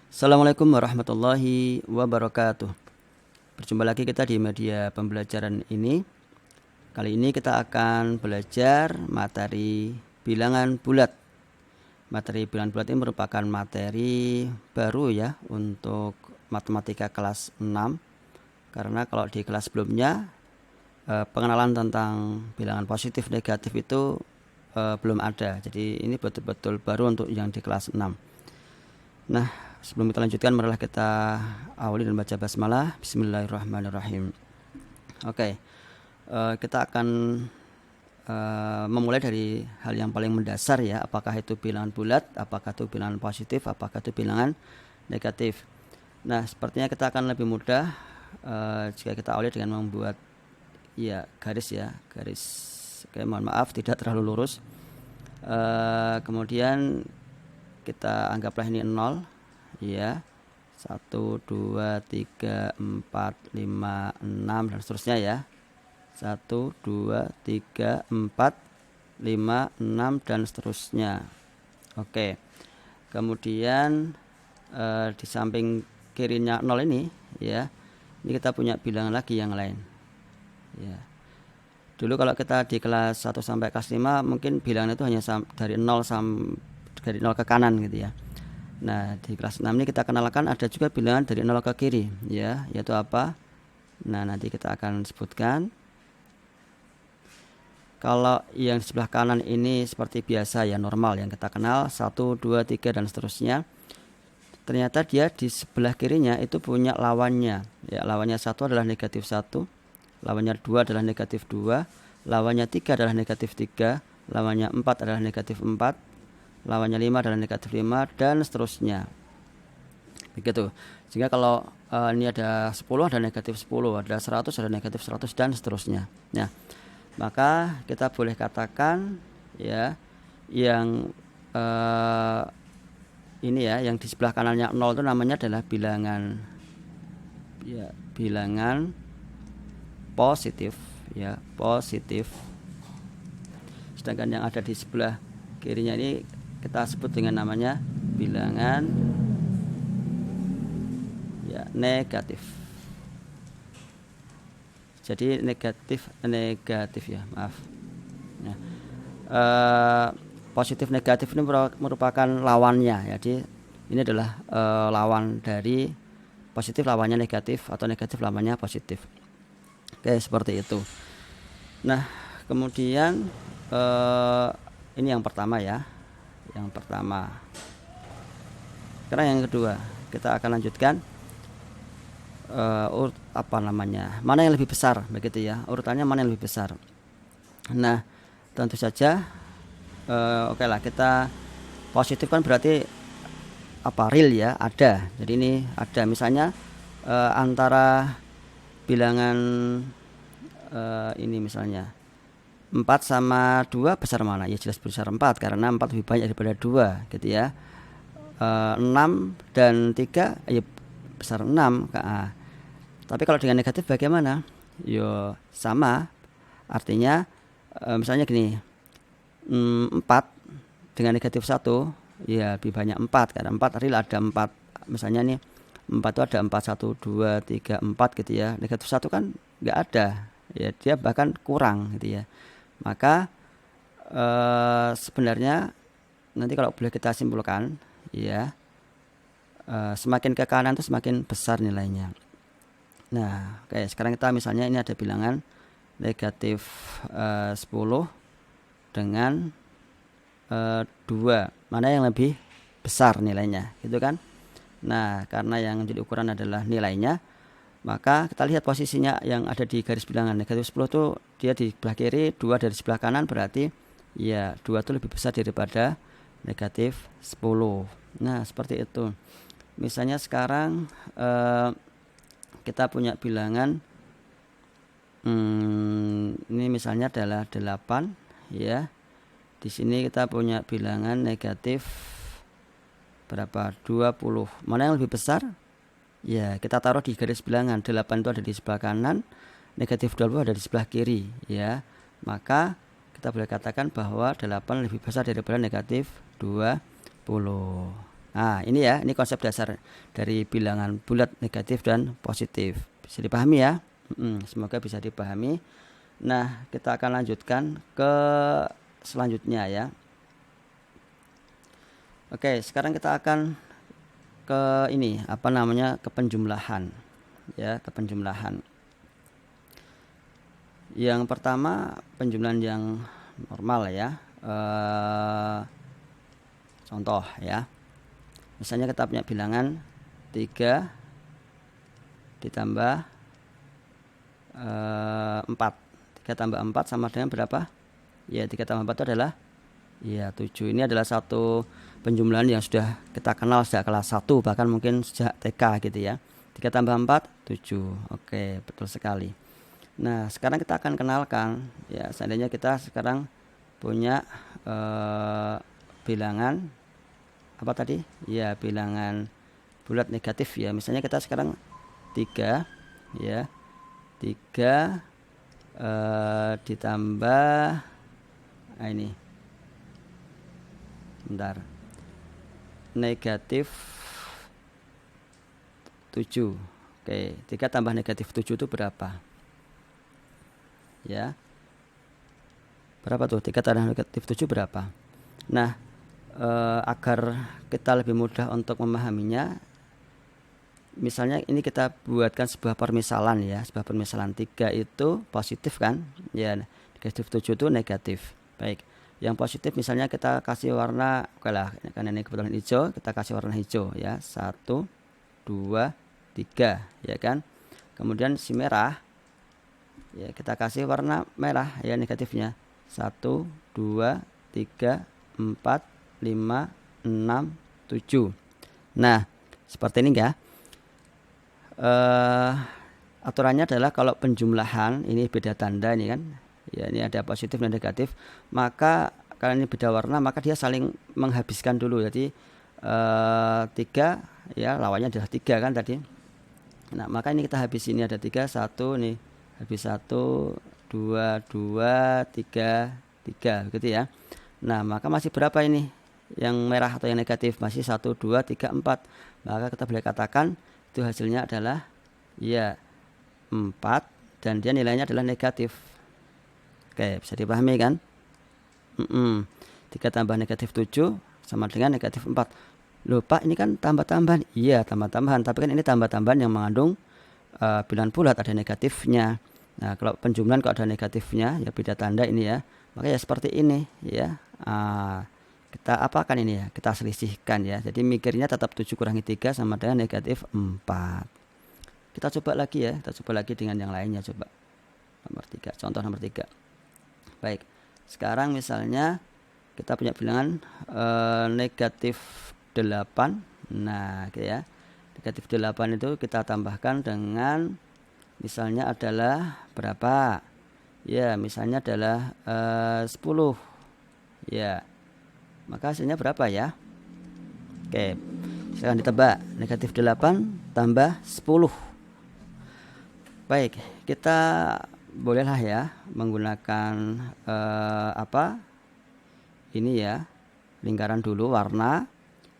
Assalamualaikum warahmatullahi wabarakatuh. Berjumpa lagi kita di media pembelajaran ini. Kali ini kita akan belajar materi bilangan bulat. Materi bilangan bulat ini merupakan materi baru ya untuk matematika kelas 6. Karena kalau di kelas sebelumnya pengenalan tentang bilangan positif negatif itu belum ada. Jadi ini betul-betul baru untuk yang di kelas 6. Nah, sebelum kita lanjutkan, marilah kita awali dan baca basmalah. Bismillahirrahmanirrahim. Oke, kita akan memulai dari hal yang paling mendasar ya. Apakah itu bilangan bulat, apakah itu bilangan positif, apakah itu bilangan negatif. Nah, sepertinya kita akan lebih mudah jika kita awali dengan membuat garis ya, garis. Oke, mohon maaf tidak terlalu lurus. Kemudian kita anggaplah ini 0 ya, 1, 2, 3, 4, 5, 6 dan seterusnya ya, 1, 2, 3, 4, 5, 6 dan seterusnya. Oke, kemudian di samping kirinya 0 ini ya, ini kita punya bilangan lagi yang lain ya. Dulu kalau kita di kelas 1 sampai kelas 5 mungkin bilangan itu hanya dari 0 ke kanan gitu ya. Nah, di kelas 6 ini kita kenalkan ada juga bilangan dari 0 ke kiri ya, yaitu apa? Nah, nanti kita akan sebutkan. Kalau yang di sebelah kanan ini seperti biasa ya, normal yang kita kenal 1, 2, 3 dan seterusnya. Ternyata dia di sebelah kirinya itu punya lawannya. Ya, lawannya 1 adalah negatif 1, lawannya 2 adalah negatif 2, lawannya 3 adalah negatif 3, lawannya 4 adalah negatif 4, lawannya 5 adalah negatif 5 dan seterusnya. Begitu. Sehingga kalau ini ada 10 ada negatif 10, ada 100 ada negatif 100 dan seterusnya. Nah, maka kita boleh katakan ya yang ini ya, yang di sebelah kanannya 0 itu namanya adalah bilangan positif ya, positif. Sedangkan yang ada di sebelah kirinya ini kita sebut dengan namanya bilangan ya, negatif. Jadi negatif ya, maaf. Ya. Positif negatif ini merupakan lawannya. Jadi ini adalah lawan dari positif, lawannya negatif, atau negatif lawannya positif. Oke, seperti itu. Nah, kemudian ini yang pertama ya. Yang pertama. Sekarang yang kedua, kita akan lanjutkan mana yang lebih besar begitu ya, urutannya mana yang lebih besar. Nah, tentu saja oke lah, kita positif kan berarti real ya, ada. Jadi ini ada, misalnya antara bilangan ini misalnya 4 sama 2 besar mana? Ya jelas besar 4 karena 4 lebih banyak daripada 2 gitu ya. 6 dan 3 ya besar 6. Tapi kalau dengan negatif bagaimana? Yo sama. Artinya misalnya gini, 4 dengan negatif 1 ya lebih banyak 4 karena 4 real ada 4. Misalnya nih 4 itu ada 4, 1, 2, 3, 4 gitu ya. Negatif 1 kan enggak ada. Ya dia bahkan kurang gitu ya. Maka sebenarnya nanti kalau boleh kita simpulkan ya, semakin ke kanan itu semakin besar nilainya. Nah, oke, sekarang kita misalnya ini ada bilangan negatif 10 dengan 2. Mana yang lebih besar nilainya gitu kan? Nah, karena yang jadi ukuran adalah nilainya, maka kita lihat posisinya yang ada di garis bilangan. Negatif 10 itu dia di sebelah kiri, 2 dari sebelah kanan, berarti ya 2 itu lebih besar daripada negatif 10. Nah, seperti itu. Misalnya sekarang kita punya bilangan ini misalnya adalah 8 ya. Di sini kita punya bilangan negatif berapa? 20. Mana yang lebih besar? Ya, kita taruh di garis bilangan. 8 itu ada di sebelah kanan, negatif 20 ada di sebelah kiri ya. Maka kita boleh katakan bahwa 8 lebih besar daripada negatif 20. Nah, ini ya, ini konsep dasar dari bilangan bulat, negatif, dan positif. Bisa dipahami ya? Semoga bisa dipahami. Nah, kita akan lanjutkan ke selanjutnya ya. Oke, sekarang kita akan ke ini, apa namanya, ke penjumlahan. Ya, ke penjumlahan. Yang pertama, penjumlahan yang normal ya. Contoh ya. Misalnya kita punya bilangan 3 ditambah 4. 3 tambah 4 sama dengan berapa? Ya, 3 tambah 4 itu adalah ya 7. Ini adalah satu penjumlahan yang sudah kita kenal sejak kelas 1, bahkan mungkin sejak TK gitu ya. 3 tambah 4, 7. Oke, betul sekali. Nah, sekarang kita akan kenalkan ya, seandainya kita sekarang punya bilangan apa tadi? Ya, bilangan bulat negatif ya. Misalnya kita sekarang 3 ya. 3 ditambah ini. Bentar. Negatif 7. Oke, 3 tambah negatif 7 itu berapa? Ya. Berapa tuh? 3 tambah negatif 7 berapa? Nah, agar kita lebih mudah untuk memahaminya, misalnya ini kita buatkan sebuah permisalan ya, sebuah permisalan 3 itu positif kan ya, negatif 7 itu negatif. Baik, yang positif misalnya kita kasih warna, oke lah, karena ini kebetulan hijau, kita kasih warna hijau ya, 1, 2, 3 ya kan. Kemudian si merah ya, kita kasih warna merah ya, negatifnya 1, 2, 3, 4, 5, 6, 7. Nah, seperti ini ya. Aturannya adalah kalau penjumlahan ini beda tanda ini kan. Ya, ini ada positif dan negatif. Maka kalau ini beda warna, maka dia saling menghabiskan dulu. Jadi 3 ya, lawannya adalah 3 kan tadi. Nah, maka ini kita habis, ini ada 3, 1 nih. Habis 1, 2, 2, 3, 3 gitu ya. Nah, maka masih berapa ini? Yang merah atau yang negatif? Masih 1, 2, 3, 4. Maka kita boleh katakan itu hasilnya adalah ya 4 dan dia nilainya adalah negatif. Oke, bisa dipahami kan? 3 tambah negatif 7 sama dengan negatif 4. Loh Pak, ini kan tambah-tambahan. Iya, tambah-tambahan, tapi kan ini tambah-tambahan yang mengandung bilangan bulat, ada negatifnya. Nah, kalau penjumlahan kalau ada negatifnya ya beda tanda ini ya. Maka ya seperti ini ya. Kita apakan ini ya? Kita selisihkan ya. Jadi mikirnya tetap 7 kurangi 3 sama dengan negatif 4. Kita coba lagi ya. Kita coba lagi dengan yang lainnya, coba. Nomor 3, contoh nomor 3. Baik. Sekarang misalnya kita punya bilangan negatif 8. Nah, gitu ya. Negatif 8 itu kita tambahkan dengan misalnya adalah berapa? Ya, misalnya adalah 10. Ya. Maka hasilnya berapa ya? Oke, sekarang ditebak. Negatif 8 tambah 10. Baik, kita bolehlah ya menggunakan apa? Ini ya, lingkaran dulu warna.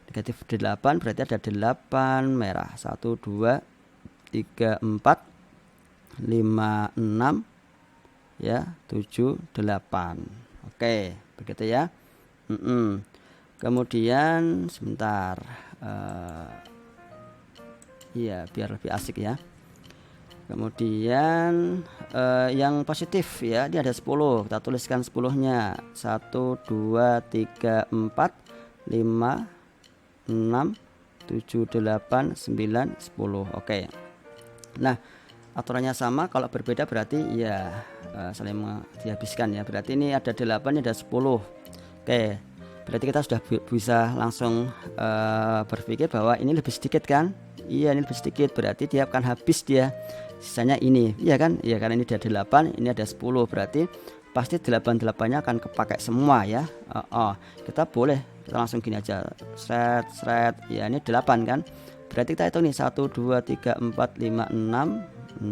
Negatif 8 berarti ada 8 merah. 1, 2, 3, 4, 5, 6 ya, 7, 8. Oke, begitu ya. Kemudian sebentar, iya biar lebih asik ya. Kemudian yang positif ya, dia ada 10. Kita tuliskan 10-nya. 1, 2, 3, 4, 5, 6, 7, 8, 9, 10. Oke. Nah, aturannya sama, kalau berbeda berarti ya saling dihabiskan ya. Berarti ini ada 8, ini ada 10. Oke, berarti kita sudah bisa langsung berpikir bahwa ini lebih sedikit kan? Iya, ini lebih sedikit, berarti dia akan habis dia. Sisanya ini, iya kan? Iya, karena ini ada 8, ini ada 10, berarti pasti 8-8-nya akan kepakai semua ya. Kita langsung gini aja, seret, ya ini 8 kan? Berarti kita hitung nih, 1, 2, 3, 4, 5, 6,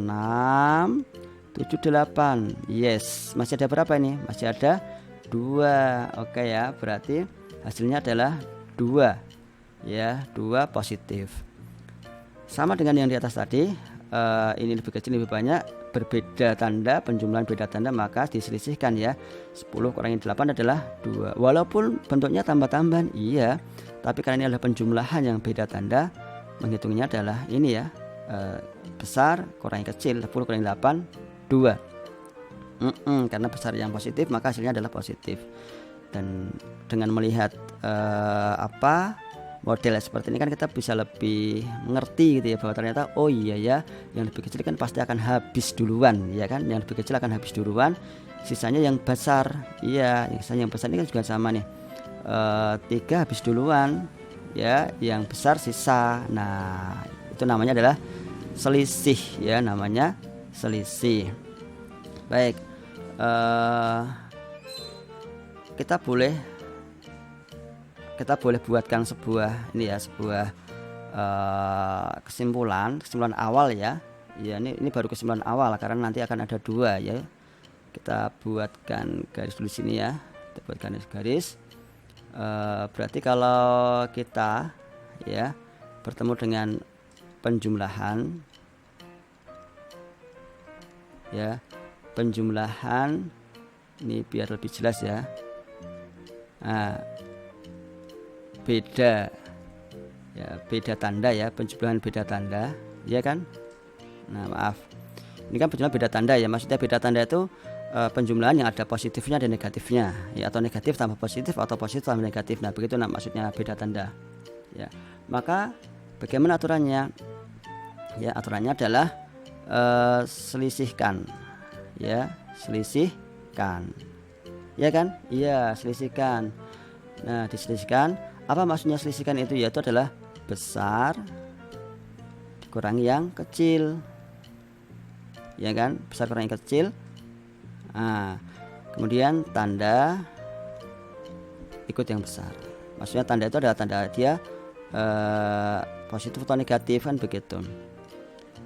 7, 8. Yes, masih ada berapa ini? Masih ada 2. Oke ya, berarti hasilnya adalah 2. ya, 2 positif. Sama dengan yang di atas tadi, ini lebih kecil lebih banyak, berbeda tanda, penjumlahan beda tanda, maka diselisihkan ya. 10 kurangi 8 adalah 2. Walaupun bentuknya tambah-tambahan, iya, tapi karena ini adalah penjumlahan yang beda tanda, menghitungnya adalah ini ya, besar kurangi kecil, 10 kurangi 8 2. Karena besar yang positif maka hasilnya adalah positif. Dan dengan melihat model seperti ini kan kita bisa lebih mengerti gitu ya, bahwa ternyata oh iya ya, yang lebih kecil kan pasti akan habis duluan ya kan, yang lebih kecil akan habis duluan, sisanya yang besar. Iya, yang besar ini kan juga sama nih, 3 habis duluan ya, yang besar sisa. Nah, itu namanya adalah selisih ya, namanya selisih. Baik, kita boleh buatkan sebuah ini ya, sebuah kesimpulan awal ya. Ya, ini baru kesimpulan awal karena nanti akan ada 2 ya. Kita buatkan garis dulu sini ya. Kita buatkan garis. Berarti kalau kita ya bertemu dengan penjumlahan ya, penjumlahan ini biar lebih jelas ya. Nah, beda tanda ya, penjumlahan beda tanda ya kan. Nah, maaf, ini kan penjumlahan beda tanda ya, maksudnya beda tanda itu penjumlahan yang ada positifnya dan negatifnya ya, atau negatif tambah positif atau positif tambah negatif. Nah, begitu maksudnya beda tanda ya. Maka bagaimana aturannya ya? Aturannya adalah selisihkan ya, selisihkan ya kan. Iya, selisihkan. Nah, diselisihkan, apa maksudnya selisihkan itu? Yaitu adalah besar dikurangi yang kecil ya kan, besar kurangi kecil. Nah, kemudian tanda ikut yang besar. Maksudnya tanda itu adalah tanda dia positif atau negatif kan begitu.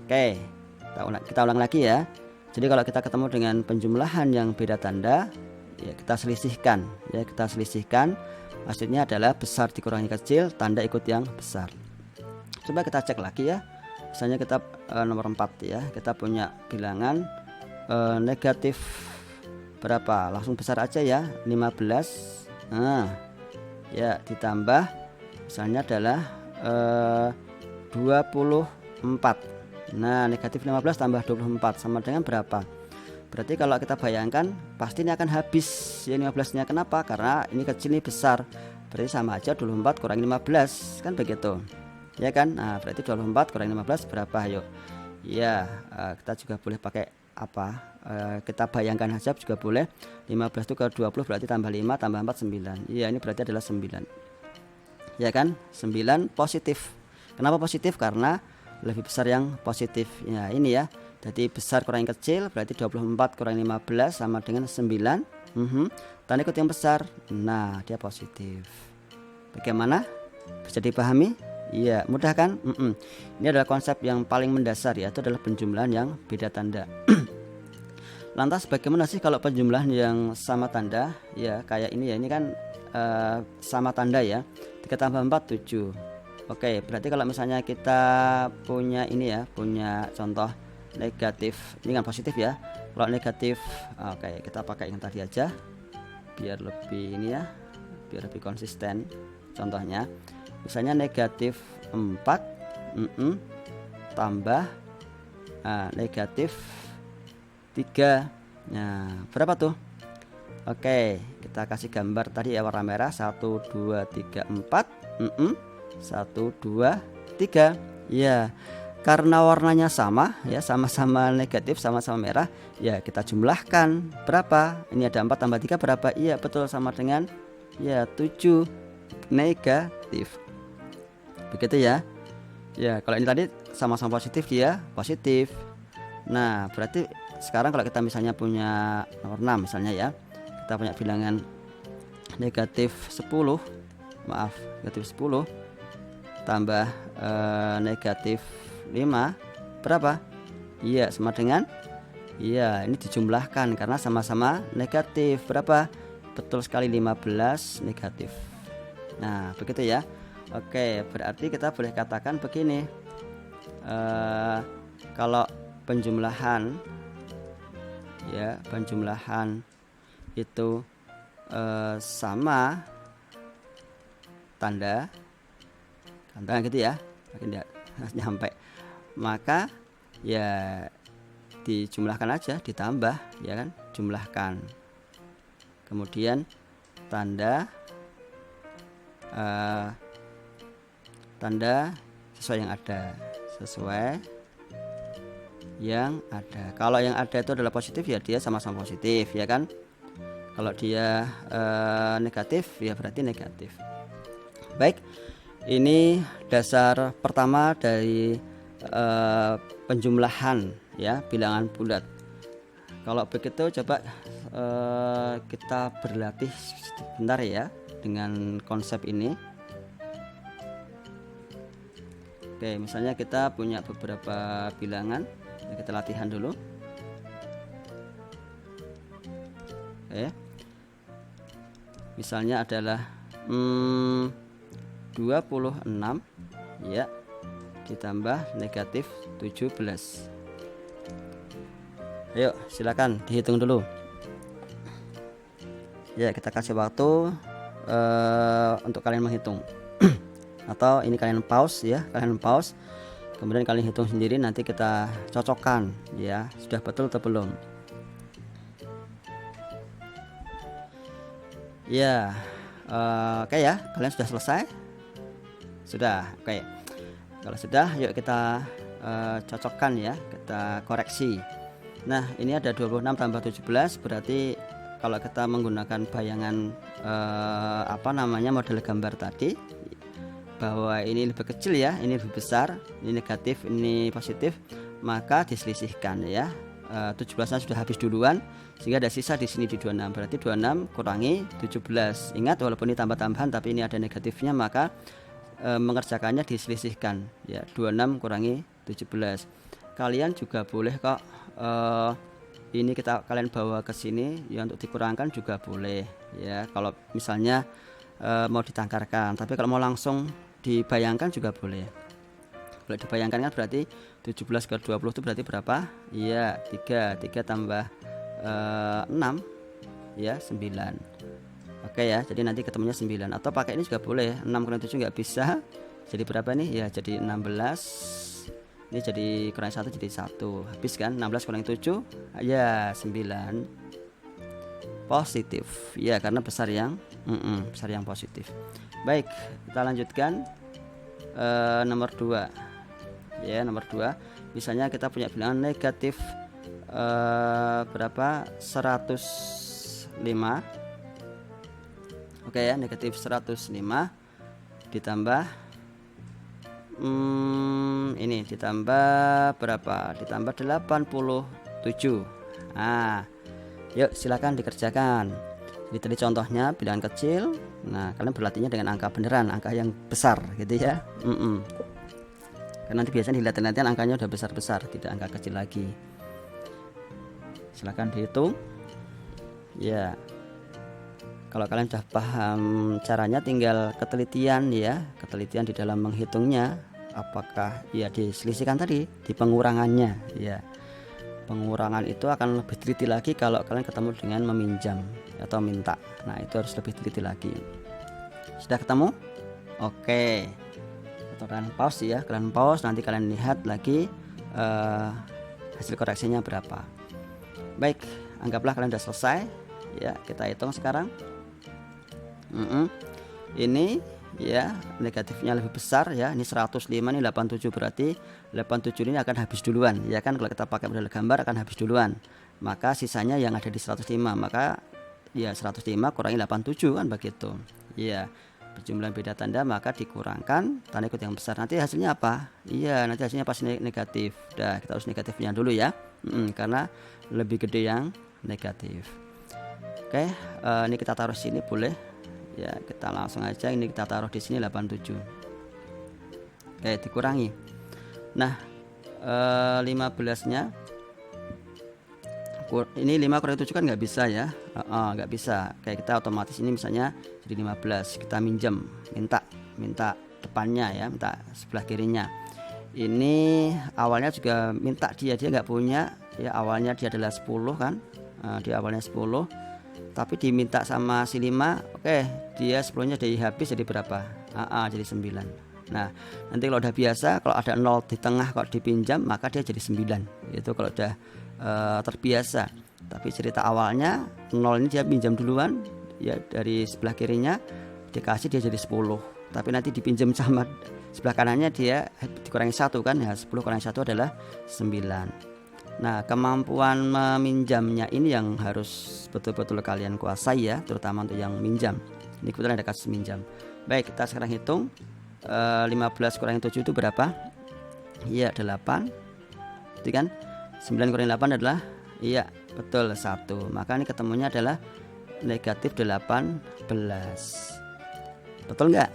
Oke, kita ulang lagi ya. Jadi kalau kita ketemu dengan penjumlahan yang beda tanda ya, kita selisihkan ya, kita selisihkan. Maksudnya adalah besar dikurangi kecil, tanda ikut yang besar. Coba kita cek lagi ya. Misalnya kita nomor 4 ya, kita punya bilangan negatif berapa, langsung besar aja ya, 15. Nah ya, ditambah misalnya adalah 24. Nah, negatif 15 tambah 24 sama dengan berapa? Berarti kalau kita bayangkan pasti ini akan habis ya 15 nya. Kenapa? Karena ini kecil ini besar, berarti sama aja 24 kurangi 15 kan begitu ya kan. Nah, berarti 24 kurangi 15 berapa? Ayo ya, kita juga boleh pakai apa, kita bayangkan saja juga boleh. 15 itu ke 20 berarti tambah 5 tambah 4 9. Iya, ini berarti adalah 9 ya kan. 9 positif. Kenapa positif? Karena lebih besar yang positif ya, ini ya. Jadi besar kurangi kecil berarti 24 kurangi 15 sama dengan 9. Tanda ikut yang besar. Nah, dia positif. Bagaimana? Bisa dipahami? Iya, mudah kan? Ini adalah konsep yang paling mendasar ya, itu adalah penjumlahan yang beda tanda. Lantas bagaimana sih kalau penjumlahan yang sama tanda? Ya, kayak ini ya, ini kan sama tanda ya. 3 tambah 4 7. Oke, berarti kalau misalnya kita punya ini ya, punya contoh negatif, ini kan positif ya. Kalau negatif, oke, kita pakai yang tadi aja biar lebih ini ya, biar lebih konsisten. Contohnya misalnya negatif 4 tambah negatif 3. Nah, berapa tuh? Oke, kita kasih gambar tadi ya, warna merah. 1 2 3 4. 1 2 3 ya. Karena warnanya sama ya, sama-sama negatif, sama-sama merah ya, kita jumlahkan berapa. Ini ada 4 tambah 3 berapa? Iya, betul, sama dengan ya 7 negatif. Begitu ya. Ya, kalau ini tadi sama-sama positif, dia positif. Nah, berarti sekarang kalau kita misalnya punya nomor 6 misalnya ya, kita punya bilangan negatif 10 tambah negatif 5 berapa? Iya, sama dengan, iya, ini dijumlahkan karena sama-sama negatif. Berapa? Betul sekali, 15 negatif. Nah, begitu ya. Oke, berarti kita boleh katakan begini, kalau penjumlahan ya, penjumlahan itu sama tanda gitu ya, makin tidak nyampe, maka ya dijumlahkan aja, ditambah ya kan, jumlahkan, kemudian tanda sesuai yang ada. Kalau yang ada itu adalah positif ya dia sama-sama positif ya kan. Kalau dia negatif ya berarti negatif. Baik, ini dasar pertama dari penjumlahan ya, bilangan bulat. Kalau begitu coba kita berlatih sebentar ya dengan konsep ini. Oke, misalnya kita punya beberapa bilangan, kita latihan dulu. Oke, misalnya adalah 26 ya ditambah negatif 17. Ayo silakan dihitung dulu ya, kita kasih waktu untuk kalian menghitung. Atau ini kalian pause ya, kemudian kalian hitung sendiri, nanti kita cocokkan ya sudah betul atau belum ya. Oke ya, kalian sudah selesai? Sudah, oke. Kalau sudah, yuk kita cocokkan ya, kita koreksi. Nah, ini ada 26 tambah 17, berarti kalau kita menggunakan bayangan model gambar tadi, bahwa ini lebih kecil ya, ini lebih besar, ini negatif, ini positif, maka diselisihkan ya. 17-nya sudah habis duluan, sehingga ada sisa di sini di 26. Berarti 26 kurangi 17. Ingat, walaupun ini tambah-tambahan tapi ini ada negatifnya, maka mengerjakannya diselisihkan ya. 26 kurangi 17. Kalian juga boleh kok ini kalian bawa ke sini ya, untuk dikurangkan juga boleh ya. Kalau misalnya mau ditangkarkan, tapi kalau mau langsung dibayangkan juga boleh. Kalau dibayangkan kan berarti 17 ke 20 itu berarti berapa? Iya, 3 tambah 6 ya 9. Oke ya, jadi nanti ketemunya 9. Atau pakai ini juga boleh, 6 kurang 7 nggak bisa, jadi berapa nih? Ya jadi 16. Ini jadi kurang 1 jadi 1. Habis kan? 16 kurang 7 ya 9 positif ya, karena besar yang positif. Baik, kita lanjutkan nomor 2 ya. Nomor 2, misalnya kita punya bilangan negatif berapa? 105. Oke ya, negatif 105 ditambah ini ditambah berapa? Ditambah 87. Nah, yuk silakan dikerjakan. Jadi tadi contohnya bilangan kecil. Nah, kalian berlatihnya dengan angka beneran, angka yang besar gitu ya. Karena nanti biasanya dilihat-lihatin angkanya udah besar-besar, tidak angka kecil lagi. Silakan dihitung. Ya. Kalau kalian sudah paham caranya, tinggal ketelitian ya, ketelitian di dalam menghitungnya. Apakah ya diselisihkan tadi di pengurangannya ya. Pengurangan itu akan lebih teliti lagi kalau kalian ketemu dengan meminjam atau minta. Nah, itu harus lebih teliti lagi. Sudah ketemu? Oke. Atau kalian pause ya, kalian pause, nanti kalian lihat lagi hasil koreksinya berapa. Baik, anggaplah kalian sudah selesai ya. Kita hitung sekarang. Ini ya negatifnya lebih besar ya, ini 105, ini 87, berarti 87 ini akan habis duluan ya kan. Kalau kita pakai model gambar akan habis duluan, maka sisanya yang ada di 105, maka ya 105 kurangi 87 kan begitu ya. Berjumlah beda tanda maka dikurangkan tanda ikut yang besar. Nanti hasilnya apa? Iya, nanti hasilnya pasti negatif. Dah, kita harus negatifnya dulu ya, karena lebih gede yang negatif. Oke, ini kita taruh sini boleh ya, kita langsung aja ini kita taruh di sini 87. Oke, dikurangi. Nah, 15-nya ini 5 kurang 7 kan nggak bisa ya, nggak bisa. Kayak kita otomatis ini misalnya jadi 15, kita minta depannya ya, minta sebelah kirinya. Ini awalnya juga minta dia nggak punya ya, awalnya dia adalah 10 kan, dia awalnya 10 tapi diminta sama si 5, oke, dia 10-nya jadi habis jadi berapa? Jadi 9. Nah, nanti kalau udah biasa, kalau ada 0 di tengah kalau dipinjam maka dia jadi 9. Itu kalau udah terbiasa. Tapi cerita awalnya 0 ini dia pinjam duluan ya, dari sebelah kirinya dikasih dia jadi 10. Tapi nanti dipinjam sama sebelah kanannya dia dikurangi 1 kan ya, 10 kurangi 1 adalah 9. Nah, kemampuan meminjamnya ini yang harus betul-betul kalian kuasai ya, terutama untuk yang minjam. Ini kebetulan ada kasus minjam. Baik, kita sekarang hitung 15 kurangi 7 itu berapa? Iya, 8. Itu kan 9 kurangi 8 adalah, iya betul, 1. Maka ini ketemunya adalah negatif 18. Betul nggak?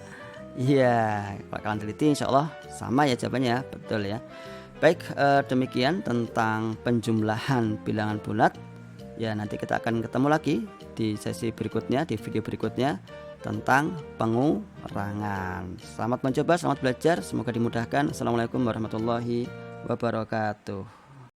Iya, kalau kalian teliti insya Allah sama ya jawabannya, betul ya. Baik, demikian tentang penjumlahan bilangan bulat. Ya, nanti kita akan ketemu lagi di sesi berikutnya, di video berikutnya tentang pengurangan. Selamat mencoba, selamat belajar, semoga dimudahkan. Assalamualaikum warahmatullahi wabarakatuh.